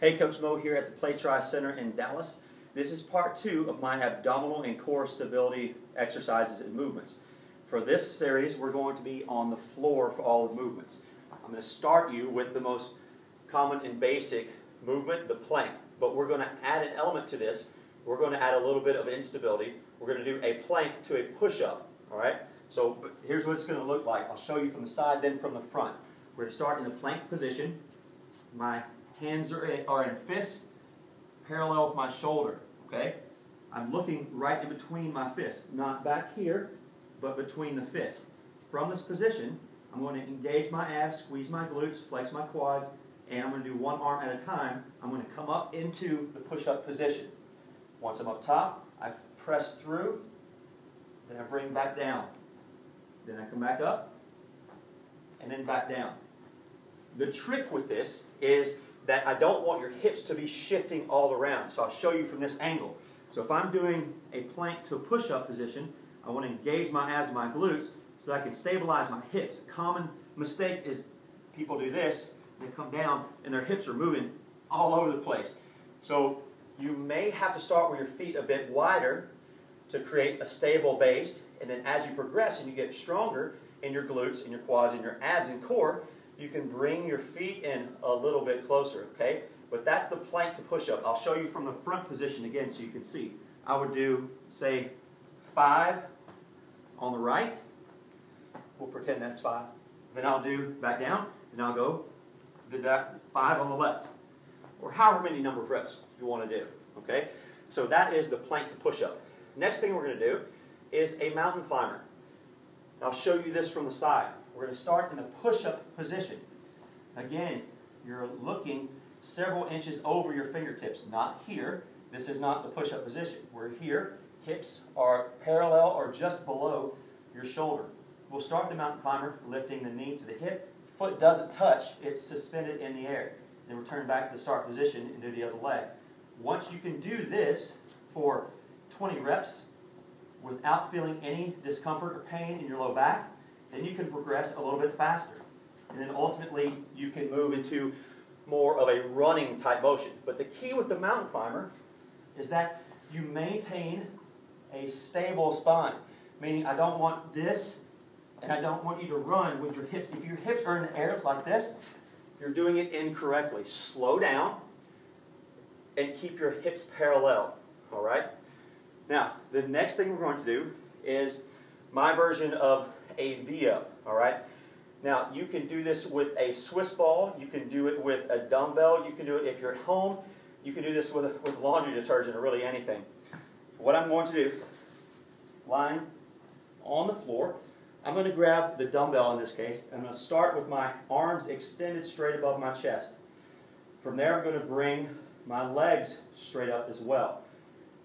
Hey, Coach Mo here at the Play Try Center in Dallas. This is part 2 of my abdominal and core stability exercises and movements. For this series, we're going to be on the floor for all the movements. I'm going to start you with the most common and basic movement, the plank. But we're going to add an element to this. We're going to add a little bit of instability. We're going to do a plank to a push-up. All right? So here's what it's going to look like. I'll show you from the side, then from the front. We're going to start in the plank position. My hands are in fists, parallel with my shoulder, okay? I'm looking right in between my fists, not back here, but between the fists. From this position, I'm going to engage my abs, squeeze my glutes, flex my quads, and I'm going to do one arm at a time. I'm going to come up into the push-up position. Once I'm up top, I press through, then I bring back down. Then I come back up, and then back down. The trick with this is that I don't want your hips to be shifting all around. So I'll show you from this angle. So if I'm doing a plank to a push-up position, I want to engage my abs and my glutes so that I can stabilize my hips. A common mistake is people do this, they come down, and their hips are moving all over the place. So you may have to start with your feet a bit wider to create a stable base, and then as you progress and you get stronger in your glutes and your quads and your abs and core, you can bring your feet in a little bit closer, okay? But that's the plank to push-up. I'll show you from the front position again so you can see. I would do, say, 5 on the right. We'll pretend that's 5. Then I'll do back down, and I'll go back 5 on the left. Or however many number of reps you want to do, okay? So that is the plank to push-up. Next thing we're going to do is a mountain climber. I'll show you this from the side. We're going to start in the push-up position. Again, you're looking several inches over your fingertips, not here. This is not the push-up position. We're here. Hips are parallel or just below your shoulder. We'll start the mountain climber lifting the knee to the hip. Foot doesn't touch. It's suspended in the air. Then return back to the start position and do the other leg. Once you can do this for 20 reps without feeling any discomfort or pain in your low back, then you can progress a little bit faster. And then ultimately, you can move into more of a running type motion. But the key with the mountain climber is that you maintain a stable spine. Meaning, I don't want this, and I don't want you to run with your hips. If your hips are in the air like this, you're doing it incorrectly. Slow down and keep your hips parallel. All right? Now, the next thing we're going to do is my version of a V-up, all right? Now, you can do this with a Swiss ball. You can do it with a dumbbell. You can do it if you're at home. You can do this with laundry detergent or really anything. What I'm going to do, lying on the floor, I'm going to grab the dumbbell in this case. I'm going to start with my arms extended straight above my chest. From there, I'm going to bring my legs straight up as well.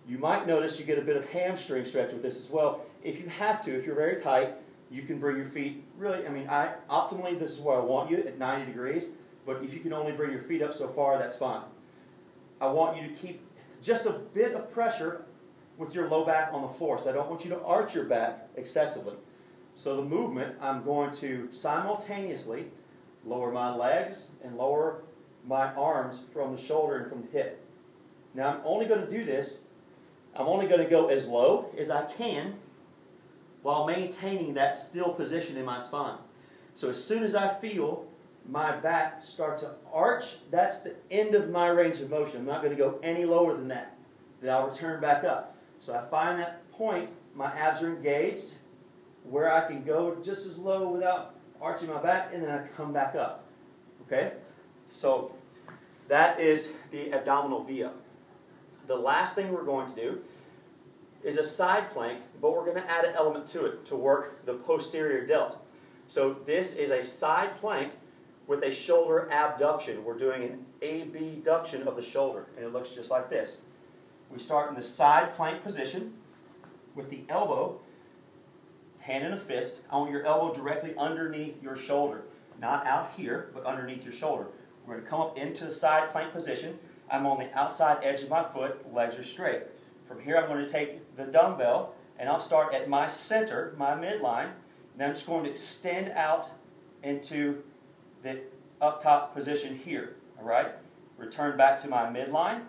You might notice you get a bit of hamstring stretch with this as well. If you have to, if you're very tight, you can bring your feet, really, optimally this is where I want you at 90 degrees, but if you can only bring your feet up so far, that's fine. I want you to keep just a bit of pressure with your low back on the floor, so I don't want you to arch your back excessively. So the movement, I'm going to simultaneously lower my legs and lower my arms from the shoulder and from the hip. Now I'm only going to do this, I'm only going to go as low as I can while maintaining that still position in my spine. So as soon as I feel my back start to arch, that's the end of my range of motion. I'm not going to go any lower than that. Then I'll return back up. So I find that point, my abs are engaged, where I can go just as low without arching my back, and then I come back up. Okay? So that is the abdominal V-up. The last thing we're going to do is a side plank, but we're going to add an element to it to work the posterior delt. So this is a side plank with a shoulder abduction. We're doing an abduction of the shoulder, and it looks just like this. We start in the side plank position with the elbow, hand in a fist. I want your elbow directly underneath your shoulder. Not out here, but underneath your shoulder. We're going to come up into the side plank position. I'm on the outside edge of my foot, legs are straight. From here I'm going to take the dumbbell and I'll start at my center, my midline, and then I'm just going to extend out into the up top position here. All right? return back to my midline,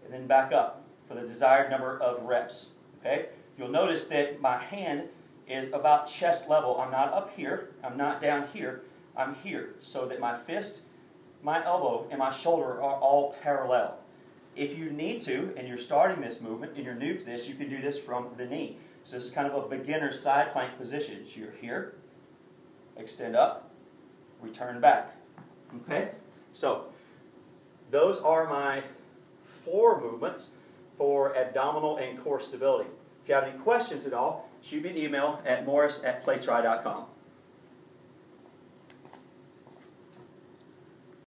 and then back up for the desired number of reps. Okay? You'll notice that my hand is about chest level. I'm not up here, I'm not down here, I'm here, so that my fist, my elbow, and my shoulder are all parallel. If you need to, and you're starting this movement, and you're new to this, you can do this from the knee. So this is kind of a beginner side plank position. So you're here, extend up, return back. Okay? So those are my floor movements for abdominal and core stability. If you have any questions at all, shoot me an email at morris@playtry.com.